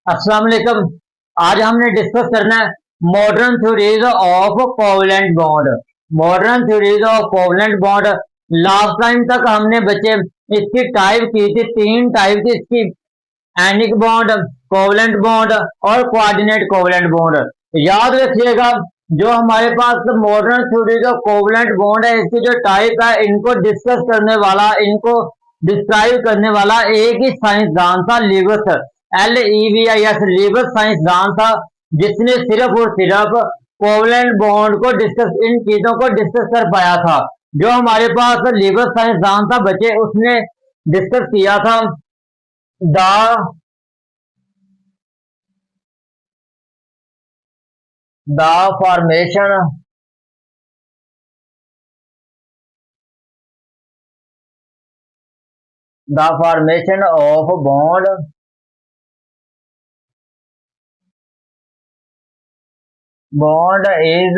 अस्सलाम वालेकुम। आज हमने डिस्कस करना है modern theories of covalent bond. Modern theories of covalent bond. Last time तक हमने बच्चे इसकी टाइप की थी, तीन टाइप थी इसकी, एनिक बॉन्ड, कोवलेंट बॉन्ड और कोऑर्डिनेट कोवलेंट बॉन्ड। याद रखिएगा, जो हमारे पास modern theories of covalent bond है, इसकी जो टाइप है, इनको डिस्कस करने वाला, इनको डिस्क्राइब करने वाला एक ही साइंसदान था, लीबस। LEVIS, लीबस साइंसदान था, जिसने सिर्फ और सिर्फ कोवलेंट बॉन्ड को डिस्कस, इन चीजों को डिस्कस कर पाया था। जो हमारे पास लीबस साइंसदान था बच्चे, उसने डिस्कस किया था the the formation of bond is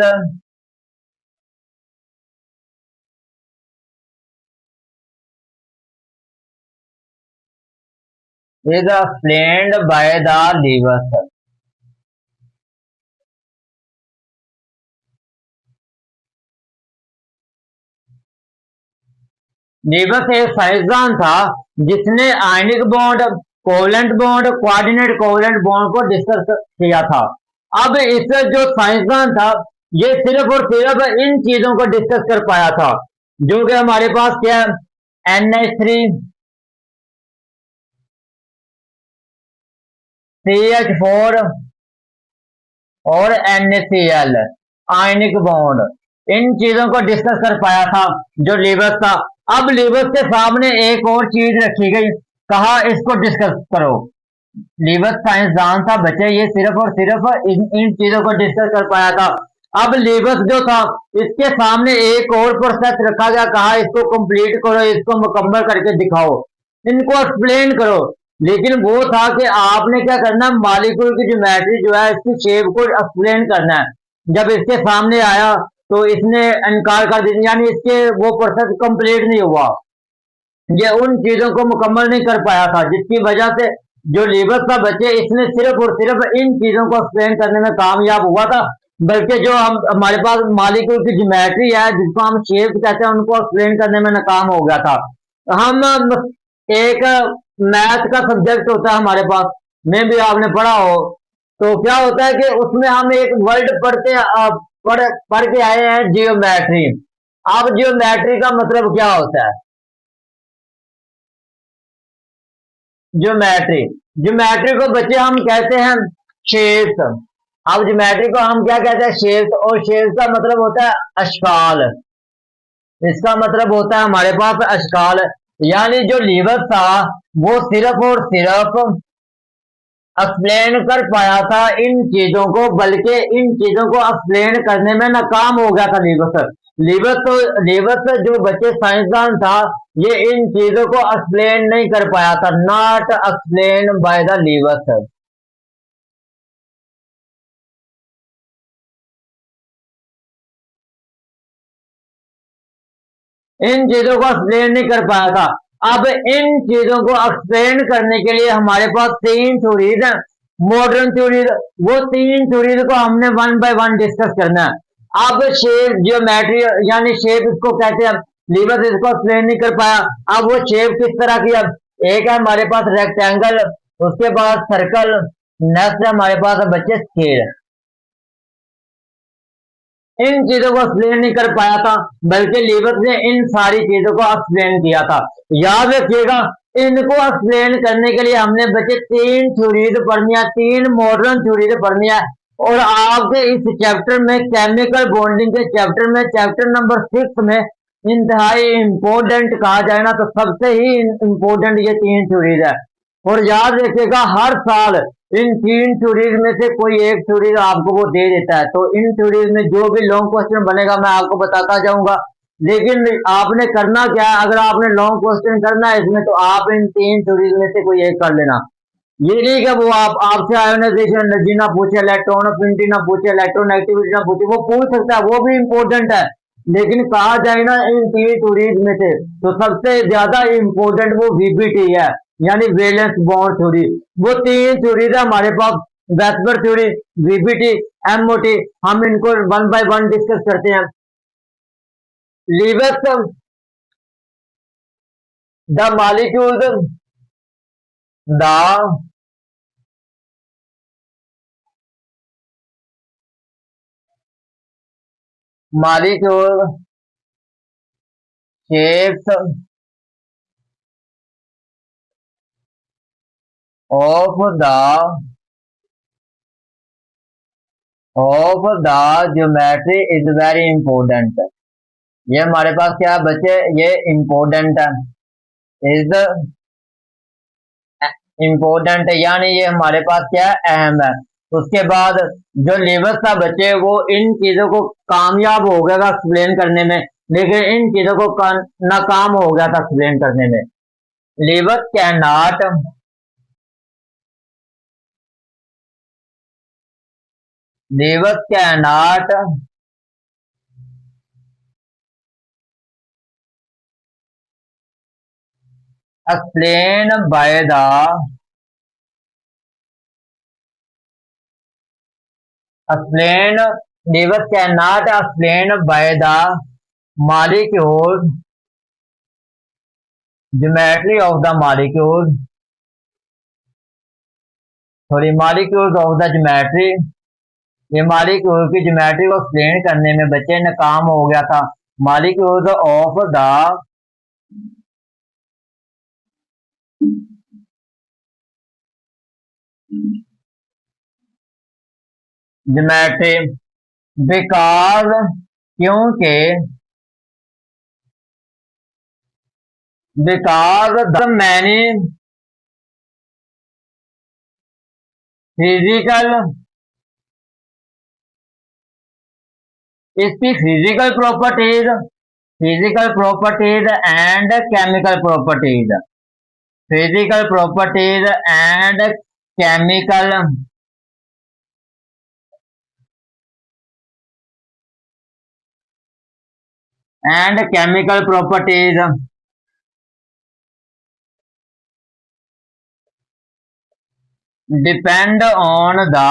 explained by the Lewis. लीबस एक साइंसदान था जिसने ionic bond, covalent bond, coordinate covalent bond को डिस्कस किया था। अब इस जो साइंसदान था, ये सिर्फ और सिर्फ इन चीजों को डिस्कस कर पाया था, जो कि हमारे पास क्या है, NH3, CH4 और NaCl, आयनिक बॉन्ड। इन चीजों को डिस्कस कर पाया था जो लीबस था। अब लीबस के सामने एक और चीज रखी गई, कहा इसको डिस्कस करो। लीबस साइंसदान था बच्चे, ये सिर्फ और सिर्फ इन चीजों को डिस्कस कर पाया था। अब लीबस जो था, इसके सामने एक और प्रोसेस रखा गया, कहा इसको कंप्लीट करो, इसको मुकम्मल करके दिखाओ, इनको एक्सप्लेन करो। लेकिन वो था कि आपने क्या करना, मॉलिक्यूल की ज्योमेट्री जो है, इसकी शेप को एक्सप्लेन करना है। जब इसके सामने आया तो इसने इनकार कर दिया, यानी इसके वो प्रोसेस कंप्लीट नहीं हुआ, ये उन चीजों को मुकम्मल नहीं कर पाया था, जिसकी वजह से जो लीबस था बच्चे, इसने सिर्फ और सिर्फ इन चीजों को एक्सप्लेन करने में कामयाब हुआ था। बल्कि जो हम हमारे पास मॉलिक्यूल की ज्योमेट्री है, जिसको हम शेप कहते हैं, उनको एक्सप्लेन करने में नाकाम हो गया था। हम एक मैथ का सब्जेक्ट होता है हमारे पास, में भी आपने पढ़ा हो, तो क्या होता है कि उसमें हम एक वर्ड पढ़ के आए हैं, जियोमेट्री। अब जियोमेट्री का मतलब क्या होता है? ज्योमेट्री, ज्योमेट्री को बच्चे हम कहते हैं शेप्स। अब ज्योमेट्री को हम क्या कहते हैं? शेप्स। और शेप्स का मतलब होता है अशकाल। इसका मतलब होता है हमारे पास अशकाल। यानी जो लीबस था, वो सिर्फ और सिर्फ एक्सप्लेन कर पाया था इन चीजों को, बल्कि इन चीजों को एक्सप्लेन करने में नाकाम हो गया था लीबस। लीबस जो बच्चे साइंसदान था, ये इन चीजों को एक्सप्लेन नहीं कर पाया था, नॉट एक्सप्लेन बाय द लीबस। इन चीजों को एक्सप्लेन नहीं कर पाया था। अब इन चीजों को एक्सप्लेन करने के लिए हमारे पास तीन थ्योरीज हैं, मॉडर्न थ्योरीज। वो तीन थ्योरीज को हमने वन बाय वन डिस्कस करना है। अब शेप, जियोमेट्री, यानी शेप इसको कहते हैं, लीबस इसको एक्सप्लेन नहीं कर पाया। अब वो शेप किस तरह की, अब एक है हमारे पास रेक्टेंगल, उसके बाद सर्कल, नेक्स्ट है हमारे पास बच्चे स्क्वायर। इन चीजों को एक्सप्लेन नहीं कर पाया था, बल्कि लीबस ने इन सारी चीजों को एक्सप्लेन किया था। याद रखिएगा, इनको एक्सप्लेन करने के लिए हमने बच्चे तीन थ्योरीज पढ़नी है, तीन मॉडर्न थ्योरीज पढ़नी है। और आपके इस चैप्टर में, केमिकल बॉन्डिंग के चैप्टर में, चैप्टर नंबर 6 में इंतहाई इंपॉर्टेंट कहा जाए ना, तो सबसे ही इंपॉर्टेंट ये तीन थ्योरीज है। और याद रखिएगा, हर साल इन तीन थ्योरीज में से कोई एक थ्योरीज आपको वो दे देता है। तो इन थ्योरीज में जो भी लॉन्ग क्वेश्चन बनेगा, मैं आपको बताता जाऊंगा। लेकिन आपने करना क्या है, अगर आपने लॉन्ग क्वेश्चन करना है इसमें, तो आप इन तीन थ्योरीज में से कोई एक कर लेना। ये नहीं कि वो आपसे आयोनाइजेशन एनर्जी ना पूछे, इलेक्ट्रॉन अफिनिटी ना पूछे, इलेक्ट्रोनेगेटिविटी ना पूछे, वो पूछ सकता है, वो भी इंपॉर्टेंट है। लेकिन कहा जाए ना इन तीन थ्योरीज में से तो सबसे ज्यादा इम्पोर्टेंट वो वीबीटी है, यानी वैलेंस बॉन्ड थ्योरी। वो तीन थ्योरीज है हमारे पास, वेस्पर थ्योरी, वीबीटी, एमओटी। हम इनको वन बाय वन डिस्कस करते हैं। Leaves the molecules the molecule shapes of the geometry is very important। ये हमारे पास क्या है बच्चे, ये इम्पोर्टेंट है, इज इम्पोर्टेंट है, यानी ये हमारे पास क्या है, अहम है। उसके बाद जो लीवर्स था बच्चे, वो इन चीजों को कामयाब हो गया था एक्सप्लेन करने में, लेकिन इन चीजों को नाकाम हो गया था एक्सप्लेन करने में। Levers can not levers can not explain by the explain levers cannot explain by the molecule geometry of the molecules molecules of the geometry। ये मॉलिक्यूल की ज्योमेट्री को एक्सप्लेन करने में बच्चे नाकाम हो गया था। Molecules of the geometry because क्योंकि बिकॉज द मैनी फिजिकल इसकी physical properties and chemical properties physical properties and chemical properties depend on the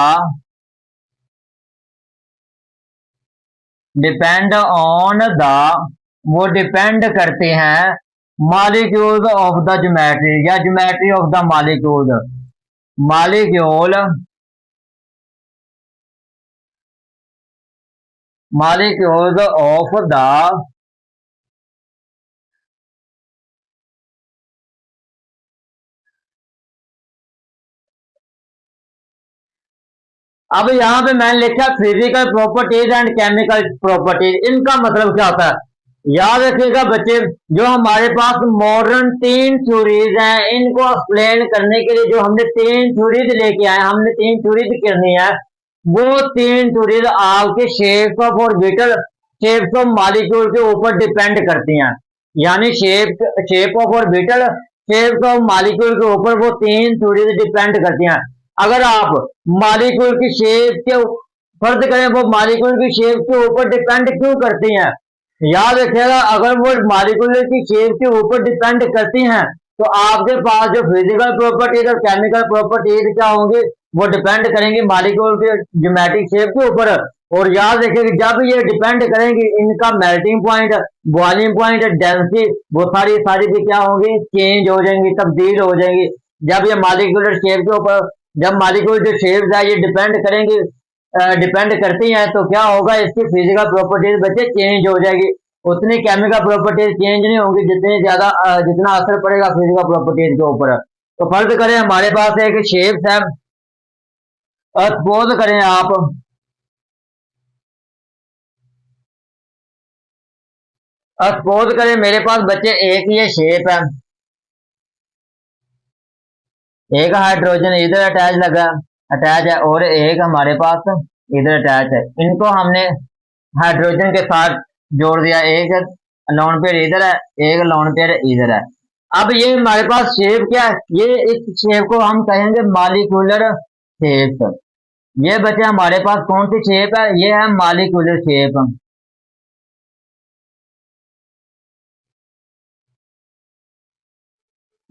वो डिपेंड करते हैं मॉलिक्यूल्स ऑफ द ज्योमेट्री या geometry of the molecule molecules of the अब यहाँ पे मैंने लिखा physical properties and chemical properties. इनका मतलब क्या होता है, याद रखिएगा बच्चे, जो हमारे पास मॉडर्न तीन थ्योरीज हैं, इनको एक्सप्लेन करने के लिए जो हमने तीन थ्योरीज लेके आए, हमने तीन थ्योरीज करनी है। वो तीन थ्योरीज आपके shapes of orbital, shapes of molecule के ऊपर डिपेंड करती हैं। यानी shape of orbital, shapes of molecule के ऊपर वो तीन थ्योरीज डिपेंड करती हैं। अगर आप मॉलिक्यूल की शेप के फर्ज करें, वो मॉलिक्यूल की शेप के ऊपर डिपेंड क्यों करती हैं, याद रखिएगा, अगर वो मॉलिक्यूल की शेप के ऊपर डिपेंड करती हैं तो आपके पास जो फिजिकल प्रॉपर्टीज और केमिकल प्रॉपर्टीज क्या होंगी, वो डिपेंड करेंगी मॉलिक्यूल के ज्योमेट्रिक शेप के ऊपर। और याद रखिएगा, जब ये डिपेंड करेंगी, इनका melting point, boiling point, density, वो सारी भी क्या होंगी, चेंज हो जाएंगी, तब्दील हो जाएंगी। जब ये मॉलिक्यूलर शेप के ऊपर, जब मॉलिक्यूल जो शेप्स है ये डिपेंड करती हैं, तो क्या होगा, इसकी फिजिकल प्रॉपर्टीज बच्चे चेंज हो जाएगी। उतनी केमिकल प्रॉपर्टीज चेंज नहीं होंगी जितना असर पड़ेगा फिजिकल प्रॉपर्टीज के ऊपर। तो फर्ज करें हमारे पास एक शेप्स है, सपोज करें आप सपोज करें मेरे पास बच्चे एक ये शेप है, एक हाइड्रोजन इधर अटैच है और एक हमारे पास इधर अटैच है। इनको हमने हाइड्रोजन के साथ जोड़ दिया, एक लोन पेयर इधर है, एक लोन पेयर इधर है। अब ये हमारे पास शेप क्या है, ये इस शेप को हम कहेंगे मॉलिक्यूलर शेप। ये बच्चे हमारे पास कौन सी शेप है, ये है मॉलिक्यूलर शेप।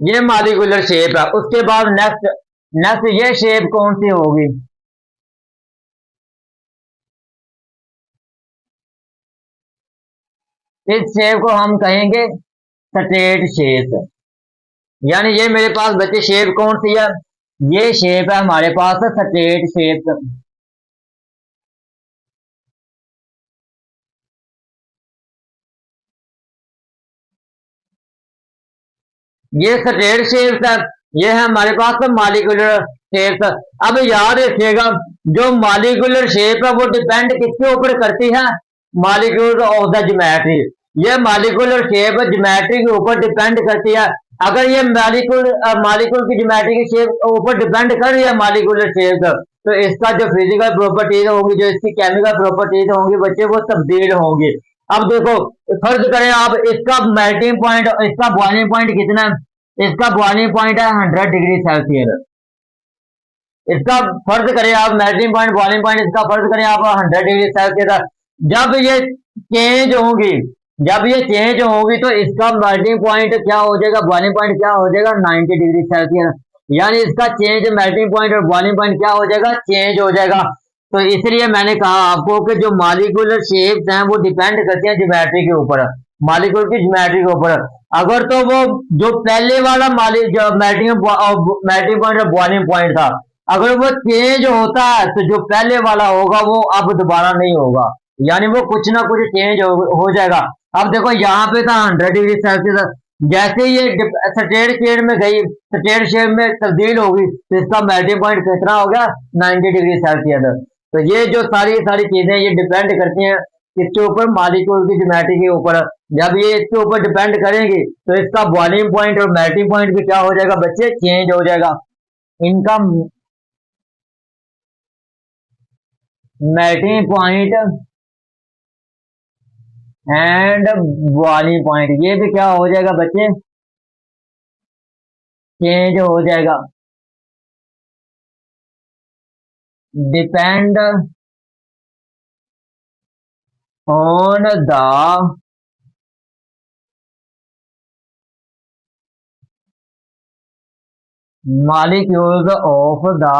ये मॉलिक्यूलर शेप है। उसके बाद नेक्स्ट नेक्स्ट ये शेप कौन सी होगी? इस शेप को हम कहेंगे स्ट्रेट शेप। यानी ये मेरे पास बच्चे शेप कौन सी है? ये शेप है हमारे पास स्ट्रेट शेप। ये स्ट्रेट शेप है। ये है हमारे पास मॉलिक्यूलर शेप। अब याद रखिएगा, जो मॉलिक्यूलर शेप है वो डिपेंड किसके ऊपर करती है? Molecule of the geometry. ये मॉलिक्यूलर शेप ज्योमेट्री के ऊपर डिपेंड करती है। अगर ये मॉलिक्यूल की ज्योमेट्री की शेप ऊपर डिपेंड कर रही है मॉलिक्यूलर शेप, तो इसका जो फिजिकल प्रॉपर्टीज होंगी, जो इसकी केमिकल प्रॉपर्टीज होंगी बच्चे, वो तब्दील होंगी। अब देखो, फर्ज करें आप, इसका मेल्टिंग पॉइंट, इसका बॉइलिंग पॉइंट कितना है? इसका बॉइलिंग पॉइंट है 100 डिग्री सेल्सियस। इसका फर्ज करें आप मेल्टिंग पॉइंट, बॉइलिंग पॉइंट, इसका फर्ज करें आप 100 डिग्री सेल्सियस। जब ये चेंज होंगी, जब ये चेंज होगी तो इसका मेल्टिंग पॉइंट क्या हो जाएगा, बॉइलिंग पॉइंट क्या हो जाएगा? 90 डिग्री सेल्सियस। यानी इसका चेंज, मेल्टिंग पॉइंट और बॉइलिंग पॉइंट क्या हो जाएगा? चेंज हो जाएगा। तो इसलिए मैंने कहा आपको कि जो मॉलिक्यूलर शेप्स हैं वो डिपेंड करती हैं ज्योमेट्री के ऊपर, मॉलिक्यूल की ज्योमेट्री के ऊपर। अगर तो वो जो पहले वाला मेल्टिंग पॉइंट और बॉइलिंग पॉइंट था, अगर वो चेंज होता है तो जो पहले वाला होगा वो अब दोबारा नहीं होगा, यानी वो कुछ ना कुछ चेंज हो जाएगा। अब देखो यहाँ पे था 100 डिग्री सेल्सियस, जैसे ये स्ट्रेट शेप में गई, स्ट्रेट शेप में तब्दील होगी, तो इसका मेल्टिंग पॉइंट कितना हो गया? 90 डिग्री सेल्सियस। तो ये जो सारी सारी चीजें ये डिपेंड करती हैं किसके ऊपर? मॉलिक्यूल की ज्योमेट्री के ऊपर। जब ये इसके ऊपर डिपेंड करेंगे तो इसका बॉइलिंग पॉइंट और मेल्टिंग पॉइंट भी क्या हो जाएगा बच्चे? चेंज हो जाएगा। इनका melting point and boiling point ये भी क्या हो जाएगा बच्चे? चेंज हो जाएगा। Depend on the molecules of the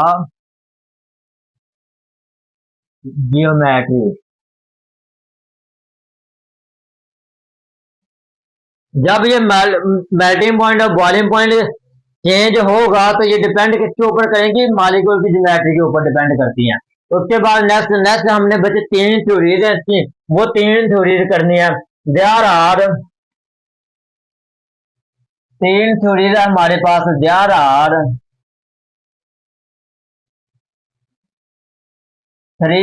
geometry. जब ये मेल्टिंग पॉइंट और बॉइलिंग पॉइंट चेंज होगा तो ये डिपेंड किसके ऊपर करेंगी? मॉलिक्यूल की ज्योमेट्री के ऊपर डिपेंड करती हैं। उसके बाद नेक्स्ट नेक्स्ट हमने बच्चे तीन थ्योरीज है इसकी, वो तीन थ्योरीज करनी है। देयर आर तीन थ्योरीज है हमारे पास। There are three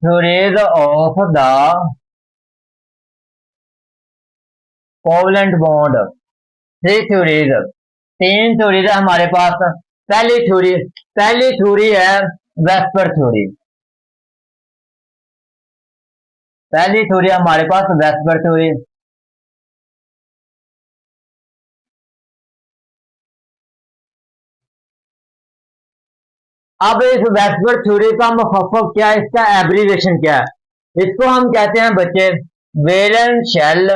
theories of the covalent bond. Three theories, तीन थ्योरीज है हमारे पास। पहली थ्योरी है वेस्पर थ्योरी। पहली थ्योरी हमारे पास वेस्पर थ्योरी। अब इस वेस्पर थ्योरी का मुखफ़्फ़फ़ क्या है, इसका एब्रीवेशन क्या है? इसको हम कहते हैं बच्चे valence shell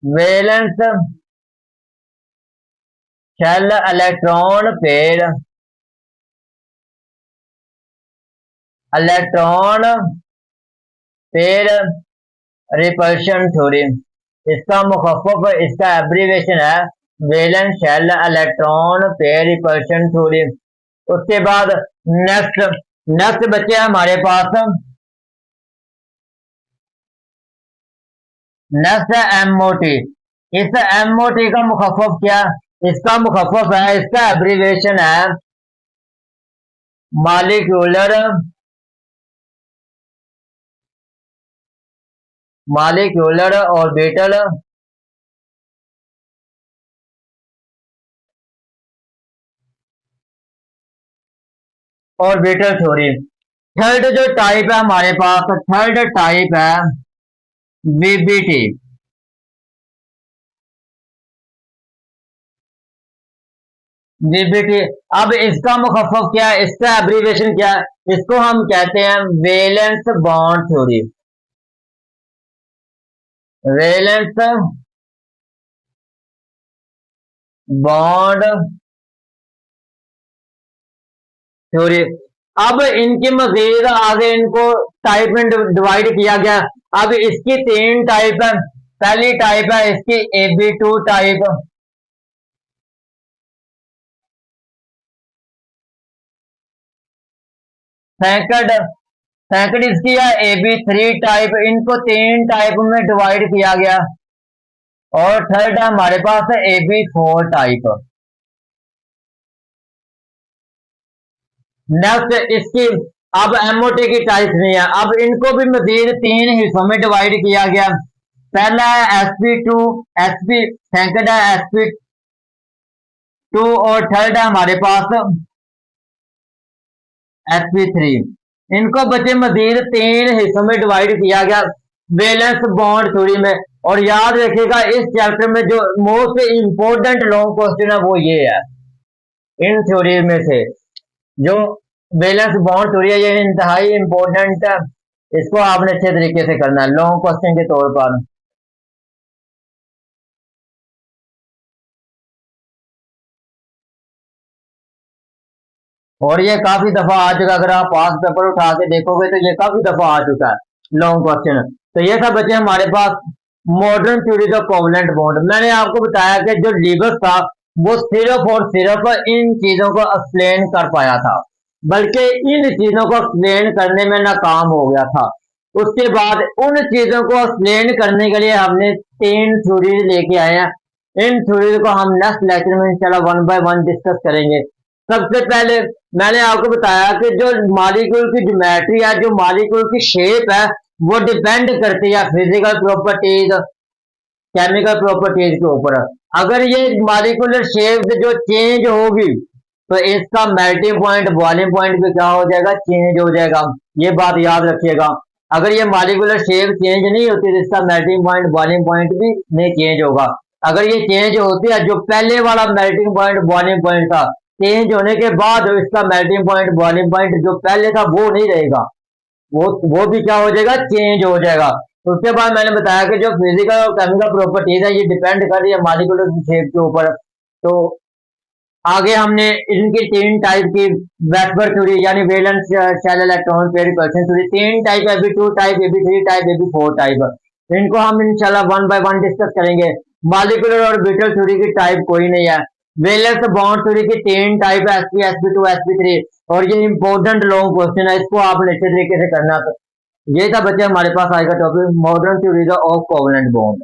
valence shell electron pair electron pair repulsion theory. इसका मुखफ़्फ़फ़, इसका एब्रीवेशन है valence shell electron pair repulsion theory. उसके बाद नेक्स्ट नेक्स्ट बच्चे हमारे पास, नेक्स्ट है एमओटी। इस एमओटी का मुखफ़्फ़फ़ क्या? इसका मुखफ़्फ़फ़ है, इसका एब्रीवेशन है मॉलिक्यूलर ऑर्बिटल थ्योरी। थर्ड जो टाइप है हमारे पास, थर्ड टाइप है वीबीटी। जीबीटी। अब इसका मुखफ़फ़ क्या है, इसका एब्रीविएशन क्या है? इसको हम कहते हैं valence bond theory. Valence bond theory. अब इनके मजीद आगे इनको टाइप में डिवाइड किया गया। अब इसकी तीन टाइप है। पहली टाइप है इसकी AB2 टाइप, सेकंड सेकंड इसकी है AB3 टाइप। इनको तीन टाइप में डिवाइड किया गया। और थर्ड है हमारे पास है AB4 टाइप। नेक्स्ट इसकी अब एमओटी की टाइप नहीं है। अब इनको भी मजीद तीन हिस्सों में डिवाइड किया गया। पहला है SP2 SP, सेकंड है SP2 और थर्ड है हमारे पास SP3। इनको बचे मजीद तीन हिस्सों में डिवाइड किया गया वैलेंस बॉन्ड थ्योरी में। और याद रखिएगा इस चैप्टर में जो मोस्ट इंपोर्टेंट लॉन्ग क्वेश्चन है वो ये है, इन थ्योरी में से जो वैलेंस बॉन्ड थ्योरी है, ये इंतहाई इंपॉर्टेंट है। इसको आपने अच्छे तरीके से करना है लॉन्ग क्वेश्चन के तौर पर। और ये काफी दफा आ चुका, अगर आप पास पेपर उठा के देखोगे तो ये काफी दफा आ चुका है लॉन्ग क्वेश्चन। तो ये सब बचे हमारे पास modern theory of covalent bond. मैंने आपको बताया कि जो लीबस था वो सिर्फ और सिर्फ इन चीजों को एक्सप्लेन कर पाया था, बल्कि इन चीजों को एक्सप्लेन करने में नाकाम हो गया था। उसके बाद उन चीजों को एक्सप्लेन करने के लिए हमने तीन थ्योरी लेके आए हैं। इन थ्योरी को हम नेक्स्ट लेक्चर में इंशाल्लाह वन बाय वन डिस्कस करेंगे। सबसे पहले मैंने आपको बताया कि जो मॉलिक्यूल की ज्योमेट्री है, जो मॉलिक्यूल की शेप है, वो डिपेंड करती है फिजिकल प्रॉपर्टीज, केमिकल प्रॉपर्टीज के ऊपर। अगर ये मॉलिक्यूलर शेप जो चेंज होगी तो इसका मेल्टिंग पॉइंट, बॉइलिंग पॉइंट भी क्या हो जाएगा, चेंज हो जाएगा। ये बात याद रखिएगा। अगर ये मॉलिक्यूलर शेप चेंज नहीं होती तो इसका मेल्टिंग पॉइंट, बॉइलिंग पॉइंट भी नहीं चेंज होगा। अगर ये चेंज होती है, जो पहले वाला मेल्टिंग पॉइंट, बॉइलिंग पॉइंट था, चेंज होने के बाद इसका मेल्टिंग पॉइंट, बॉइलिंग पॉइंट जो पहले था वो नहीं रहेगा, वो भी क्या हो जाएगा, चेंज हो जाएगा। तो उसके बाद मैंने बताया कि जो फिजिकल और केमिकल प्रॉपर्टीज है ये डिपेंड कर रही है मॉलिक्यूलर शेप के ऊपर। तो आगे हमने इनकी तीन टाइप की वैस्पर थ्योरी यानी valence shell electron pair repulsion theory, तीन type, AB2 type, AB3 type, AB4 type. इनको हम इंशाल्लाह वन बाय वन डिस्कस करेंगे। मॉलिक्यूलर और ऑर्बिटल थ्योरी की टाइप कोई नहीं है। वैलेंस बॉन्ड थ्योरी की तीन टाइप है, SP, SP2, SP3। और ये इंपॉर्टेंट लॉन्ग क्वेश्चन है, इसको आपने अच्छे तरीके से करना। ये था बच्चे हमारे पास आज का topic, modern theory of covalent bond.